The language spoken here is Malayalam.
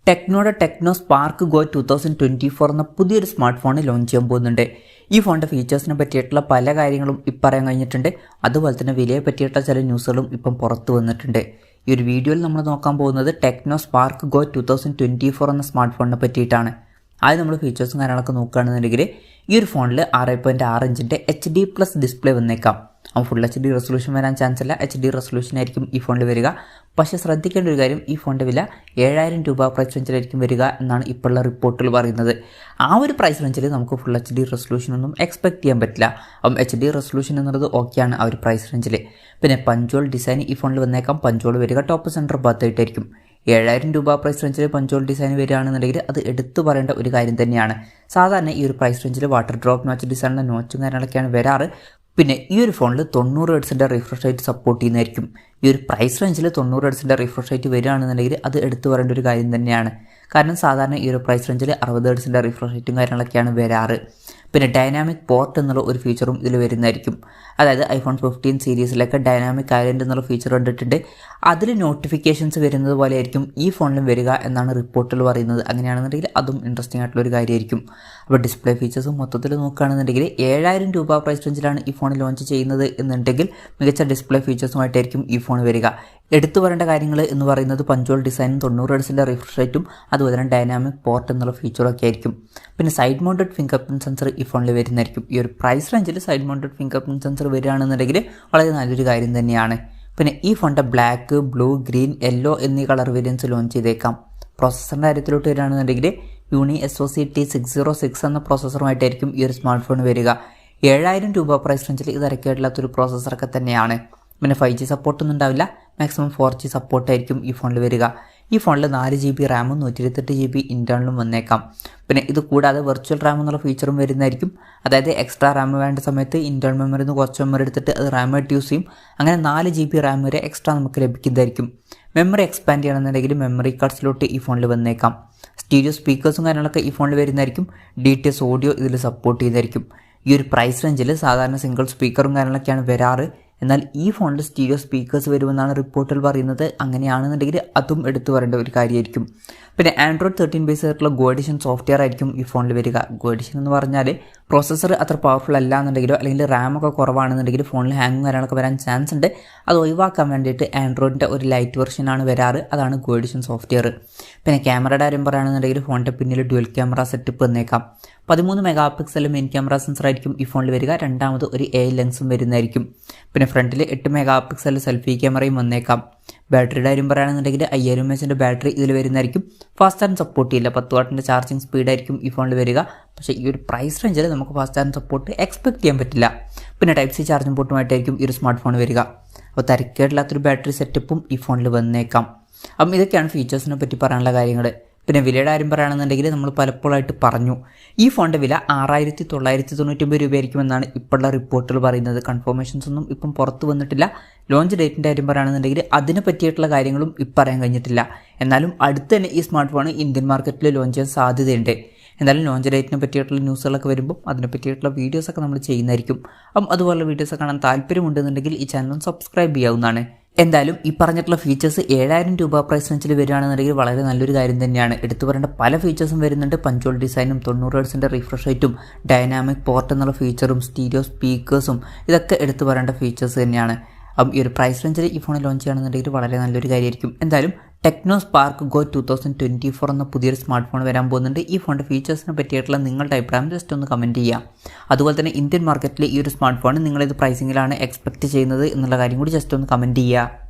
ടെക്നോയുടെ ടെക്നോ സ്പാർക്ക് ഗോ 2024 എന്ന പുതിയൊരു സ്മാർട്ട് ഫോൺ ലോഞ്ച് ചെയ്യാൻ പോകുന്നുണ്ട്. ഈ ഫോണിൻ്റെ ഫീച്ചേഴ്സിനെ പറ്റിയിട്ടുള്ള പല കാര്യങ്ങളും ഇപ്പം പറയാൻ കഴിഞ്ഞിട്ടുണ്ട്. അതുപോലെ തന്നെ വിലയെ പറ്റിയിട്ടുള്ള ചില ന്യൂസുകളും ഇപ്പം പുറത്തു വന്നിട്ടുണ്ട്. ഈ ഒരു വീഡിയോയിൽ നമ്മൾ നോക്കാൻ പോകുന്നത് ടെക്നോ സ്പാർക്ക് ഗോ 2024 എന്ന സ്മാർട്ട് ഫോണിനെ പറ്റിയിട്ടാണ്. ആദ്യം നമ്മൾ ഫീച്ചേഴ്സും കാര്യങ്ങളൊക്കെ നോക്കുകയാണെന്നുണ്ടെങ്കിൽ ഈ ഒരു ഫോണിൽ 6.6 ഇഞ്ചിൻ്റെ HD+ ഡിസ്പ്ലേ വന്നേക്കാം. ഫുൾ HD റെസൊല്യൂഷൻ വരാൻ ചാൻസ് ഇല്ല. HD റെസൊല്യൂഷൻ ആയിരിക്കും ഈ ഫോണിൽ വരിക. പക്ഷേ ശ്രദ്ധിക്കേണ്ട ഒരു കാര്യം, ഈ ഫോണിൻ്റെ വില 7000 രൂപ പ്രൈസ് റേഞ്ചിലായിരിക്കും വരിക എന്നാണ് ഇപ്പോഴുള്ള റിപ്പോർട്ടുകൾ പറയുന്നത്. ആ ഒരു പ്രൈസ് റേഞ്ചിൽ നമുക്ക് ഫുൾ HD റെസൊല്യൂഷൻ ഒന്നും എക്സ്പെക്ട് ചെയ്യാൻ പറ്റില്ല. HD റെസൊല്യൂഷൻ എന്നുള്ളത് ഓക്കെയാണ് ആ ഒരു പ്രൈസ് റേഞ്ചിൽ. പിന്നെ പഞ്ചോൾ ഡിസൈൻ ഈ ഫോണിൽ വന്നേക്കാം. പഞ്ചോൾ വരിക ടോപ്പ് സെൻറ്റർ ഭാഗത്തായിട്ടായിരിക്കും. 7000 രൂപ പ്രൈസ് റേഞ്ചിൽ പഞ്ചോൾ ഡിസൈൻ വരികയാണെന്നുണ്ടെങ്കിൽ അത് എടുത്തു പറയേണ്ട ഒരു കാര്യം തന്നെയാണ്. സാധാരണ ഈ ഒരു പ്രൈസ് റേഞ്ചിൽ വാട്ടർ ഡ്രോപ്പ് നോച്ച് ഡിസൈനിലെ നോച്ചും കാര്യങ്ങളൊക്കെയാണ് വരാറ്. പിന്നെ ഈ ഒരു ഫോണിൽ 90 ഹെർട്സിൻ്റെ റിഫ്രഷ് റേറ്റ് സപ്പോർട്ട് ചെയ്യുന്നതായിരിക്കും. ഈ ഒരു പ്രൈസ് റേഞ്ചിൽ 90 ഹെർട്സിൻ്റെ റിഫ്രഷ് റേറ്റ് വരികയാണെന്നുണ്ടെങ്കിൽ അത് എടുത്തു പറയേണ്ട ഒരു കാര്യം തന്നെയാണ്. കാരണം സാധാരണ ഈ ഒരു പ്രൈസ് റേഞ്ചിൽ 60 ഹെർട്സിൻ്റെ റിഫ്രഷ് റേറ്റും കാര്യങ്ങളൊക്കെയാണ് വരാറ്. പിന്നെ ഡൈനാമിക് പോർട്ട് എന്നുള്ള ഒരു ഫീച്ചറും ഇതിൽ വരുന്നതായിരിക്കും. അതായത് iPhone 15 സീരീസിലൊക്കെ ഡൈനാമിക് ഐലൻഡ് എന്നുള്ള ഫീച്ചർ കണ്ടിട്ടുണ്ട്. അതിൽ നോട്ടിഫിക്കേഷൻസ് വരുന്നത് പോലെ ആയിരിക്കും ഈ ഫോണിലും വരിക എന്നാണ് റിപ്പോർട്ടുകൾ പറയുന്നത്. അങ്ങനെയാണെന്നുണ്ടെങ്കിൽ അതും ഇൻട്രസ്റ്റിംഗ് ആയിട്ടുള്ള ഒരു കാര്യമായിരിക്കും. അപ്പോൾ ഡിസ്പ്ലേ ഫീച്ചേഴ്സും മൊത്തത്തിൽ നോക്കുകയാണെന്നുണ്ടെങ്കിൽ 7000 രൂപ പ്രൈസ് റേഞ്ചിലാണ് ഈ ഫോൺ ലോഞ്ച് ചെയ്യുന്നത് എന്നുണ്ടെങ്കിൽ മികച്ച ഡിസ്പ്ലേ ഫീച്ചേഴ്സുമായിട്ടായിരിക്കും ഈ ഫോൺ വരിക. എടുത്തു പറയേണ്ട കാര്യങ്ങൾ എന്ന് പറയുന്നത് പഞ്ചോൾ ഡിസൈനും 90 ഹെർട്സിൻ്റെ റിഫ്രഷ് റേറ്റും അതുപോലെ തന്നെ ഡൈനാമിക് പോർട്ട് എന്നുള്ള ഫീച്ചറൊക്കെ ആയിരിക്കും. പിന്നെ side mounted finger print sensor ഈ ഫോണിൽ വരുന്നതായിരിക്കും. ഈ ഒരു പ്രൈസ് റേഞ്ചിൽ side mounted finger print sensor വരികയാണെന്നുണ്ടെങ്കിൽ വളരെ നല്ലൊരു കാര്യം തന്നെയാണ്. പിന്നെ ഈ ഫോണിൻ്റെ ബ്ലാക്ക്, ബ്ലൂ, ഗ്രീൻ, യെല്ലോ എന്നീ കളർ വേരിയൻസ് ലോഞ്ച് ചെയ്തേക്കാം. പ്രോസസ്സറിൻ്റെ കാര്യത്തിലോട്ട് വരികയാണെന്നുണ്ടെങ്കിൽ unisoc T606 എന്ന പ്രോസസ്സറുമായിട്ടായിരിക്കും ഈ ഒരു സ്മാർട്ട് ഫോൺ വരിക. 7000 രൂപ പ്രൈസ് റേഞ്ചിൽ ഇത് ഇറക്കിയിട്ടുള്ളൊരു പ്രോസസ്സറൊക്കെ തന്നെയാണ്. പിന്നെ 5G സപ്പോർട്ടൊന്നും ഉണ്ടാവില്ല. മാക്സിമം 4G സപ്പോർട്ടായിരിക്കും ഈ ഫോണിൽ വരിക. ഈ ഫോണിൽ 4GB റാമും 128GB ഇൻറ്റേർണലും വന്നേക്കാം. പിന്നെ ഇത് കൂടാതെ വെർച്വൽ റാം എന്നുള്ള ഫീച്ചറും വരുന്നതായിരിക്കും. അതായത് എക്സ്ട്രാ റാം വേണ്ട സമയത്ത് ഇൻറ്റേർണൽ മെമ്മറിയിൽ നിന്ന് കുറച്ച് മെമ്മറി എടുത്തിട്ട് അത് റാമായിട്ട് യൂസ് ചെയ്യും. അങ്ങനെ 4GB റാം വരെ എക്സ്ട്രാ നമുക്ക് ലഭിക്കുന്നതായിരിക്കും. മെമ്മറി എക്സ്പാൻഡ് ചെയ്യണമെന്നുണ്ടെങ്കിൽ മെമ്മറി കാർഡ്സിലോട്ട് ഈ ഫോണിൽ വന്നേക്കാം. സ്റ്റീരിയോ സ്പീക്കേഴ്സും കാര്യങ്ങളൊക്കെ ഈ ഫോണിൽ വരുന്നതായിരിക്കും. DTS ഓഡിയോ ഇതിൽ സപ്പോർട്ട് ചെയ്തായിരിക്കും. ഈ ഒരു പ്രൈസ് റേഞ്ചിൽ സാധാരണ സിംഗിൾ സ്പീക്കറും കാര്യങ്ങളൊക്കെയാണ് വരാറ്. എന്നാൽ ഈ ഫോണിൽ സ്റ്റീരിയോ സ്പീക്കേഴ്സ് വരുമെന്നാണ് റിപ്പോർട്ടുകൾ പറയുന്നത്. അങ്ങനെയാണെന്നുണ്ടെങ്കിൽ അതും എടുത്തു പറയേണ്ട ഒരു കാര്യമായിരിക്കും. പിന്നെ Android 13 ബേസ് ആയിട്ടുള്ള ഗോ എഡിഷൻ സോഫ്റ്റ്വെയർ ആയിരിക്കും ഈ ഫോണിൽ വരിക. ഗോ എഡിഷൻ എന്ന് പറഞ്ഞാൽ പ്രോസസ്സർ അത്ര പവർഫുൾ അല്ല എന്നുണ്ടെങ്കിലോ അല്ലെങ്കിൽ റാമൊക്കെ കുറവാണെന്നുണ്ടെങ്കിൽ ഫോണിൽ ഹാങ്ങും കാര്യങ്ങളൊക്കെ വരാൻ ചാൻസ് ഉണ്ട്. അത് ഒഴിവാക്കാൻ വേണ്ടിയിട്ട് ആൻഡ്രോയിഡിൻ്റെ ഒരു ലൈറ്റ് വെർഷനാണ് വരാറ്. അതാണ് ഗോ എഡിഷൻ സോഫ്റ്റ്വെയർ. പിന്നെ ക്യാമറയുടെ കാര്യം പറയുകയാണെന്നുണ്ടെങ്കിൽ ഫോണിൻ്റെ പിന്നിൽ ഡ്യുവൽ ക്യാമറ സെറ്റപ്പ് വന്നേക്കാം. 13 mega pixel main camera sensor ആയിരിക്കും ഈ ഫോണിൽ വരിക. രണ്ടാമത് ഒരു AI ലെൻസും വരുന്നതായിരിക്കും. പിന്നെ ഫ്രണ്ടിൽ 8 മെഗാ പിക്സൽ സെൽഫി ക്യാമറയും വന്നേക്കാം. ബാറ്ററിയുടെ കാര്യം പറയുകയാണെന്നുണ്ടെങ്കിൽ 5000 mAh ബാറ്ററി ഇതിൽ വരുന്നതായിരിക്കും. ഫാസ്റ്റ് ചാർജ് സപ്പോർട്ട് ചെയ്യില്ല. 10 വാട്ടിൻ്റെ ചാർജിങ് സ്പീഡായിരിക്കും ഈ ഫോണിൽ വരിക. പക്ഷേ ഈ ഒരു പ്രൈസ് റേഞ്ചിൽ നമുക്ക് ഫാസ്റ്റ് ചാർജ് സപ്പോർട്ട് എക്സ്പെക്ട് ചെയ്യാൻ പറ്റില്ല. പിന്നെ Type-C ചാർജിങ് പോർട്ടുമായിട്ടായിരിക്കും ഈ ഒരു സ്മാർട്ട് ഫോൺ വരിക. അപ്പോൾ തരക്കേടില്ലാത്തൊരു ബാറ്ററി സെറ്റപ്പും ഈ ഫോണിൽ വന്നേക്കാം. അപ്പം ഇതൊക്കെയാണ് ഫീച്ചേഴ്സിനെ പറ്റി പറയാനുള്ള കാര്യങ്ങൾ. പിന്നെ വിലയുടെ കാര്യം പറയുകയാണെന്നുണ്ടെങ്കിൽ നമ്മൾ പലപ്പോഴായിട്ട് പറഞ്ഞു, ഈ ഫോണിൻ്റെ വില 6999 രൂപയായിരിക്കുമെന്നാണ് ഇപ്പോഴുള്ള റിപ്പോർട്ടുകൾ പറയുന്നത്. കൺഫർമേഷൻസ് ഒന്നും ഇപ്പം പുറത്ത് വന്നിട്ടില്ല. ലോഞ്ച് ഡേറ്റിൻ്റെ കാര്യം പറയുകയാണെന്നുണ്ടെങ്കിൽ അതിനെ പറ്റിയിട്ടുള്ള കാര്യങ്ങളും ഇപ്പം പറയാൻ കഴിഞ്ഞിട്ടില്ല. എന്നാലും അടുത്ത് തന്നെ ഈ സ്മാർട്ട് ഫോൺ ഇന്ത്യൻ മാർക്കറ്റിൽ ലോഞ്ച് ചെയ്യാൻ സാധ്യതയുണ്ട്. എന്തായാലും ലോഞ്ച് ഡേറ്റിനെ പറ്റിയിട്ടുള്ള ന്യൂസുകളൊക്കെ വരുമ്പോൾ അതിനെ പറ്റിയിട്ടുള്ള വീഡിയോസൊക്കെ നമ്മൾ ചെയ്യുന്നതായിരിക്കും. അപ്പം അതുപോലുള്ള വീഡിയോസ് കാണാൻ താല്പര്യമുണ്ടെന്നുണ്ടെങ്കിൽ ഈ ചാനൽ സബ്സ്ക്രൈബ് ചെയ്യാവുന്നതാണ്. എന്തായാലും ഈ പറഞ്ഞിട്ടുള്ള ഫീച്ചേഴ്സ് 7000 രൂപ പ്രൈസ് റേഞ്ചിൽ വരികയാണെന്നുണ്ടെങ്കിൽ വളരെ നല്ലൊരു കാര്യം തന്നെയാണ്. എടുത്തു പറയേണ്ട പല ഫീച്ചേഴ്സും വരുന്നുണ്ട്. പഞ്ചോൾ ഡിസൈനും 90 ഹെർട്സിൻ്റെ റിഫ്രഷ് റേറ്റും ഡൈനാമിക് പോർട്ട് എന്നുള്ള ഫീച്ചറും സ്റ്റീരിയോ സ്പീക്കേഴ്സും ഇതൊക്കെ എടുത്തു പറയേണ്ട ഫീച്ചേഴ്സ് തന്നെയാണ്. അപ്പം ഈ ഒരു പ്രൈസ് റേഞ്ചിൽ ഈ ഫോൺ ലോഞ്ച് ചെയ്യുകയാണെന്നുണ്ടെങ്കിൽ വളരെ നല്ലൊരു കാര്യമായിരിക്കും. എന്തായാലും ടെക്നോ സ്പാർക്ക് ഗോ 2024 എന്ന പുതിയൊരു സ്മാർട്ട് ഫോൺ വരാൻ പോകുന്നുണ്ട്. ഈ ഫോണിൻ്റെ ഫീച്ചേഴ്സിനെ പറ്റിയിട്ടുള്ള നിങ്ങളുടെ അഭിപ്രായം ജസ്റ്റ് ഒന്ന് കമൻറ്റ് ചെയ്യാം. അതുപോലെ തന്നെ ഇന്ത്യൻ മാർക്കറ്റിൽ ഈ ഒരു സ്മാർട്ട് ഫോൺ നിങ്ങളിത് പ്രൈസിങ്ങിലാണ് എക്സ്പെക്റ്റ് ചെയ്യുന്നത് എന്നുള്ള കാര്യം കൂടി ജസ്റ്റ് ഒന്ന് കമൻറ്റ് ചെയ്യുക.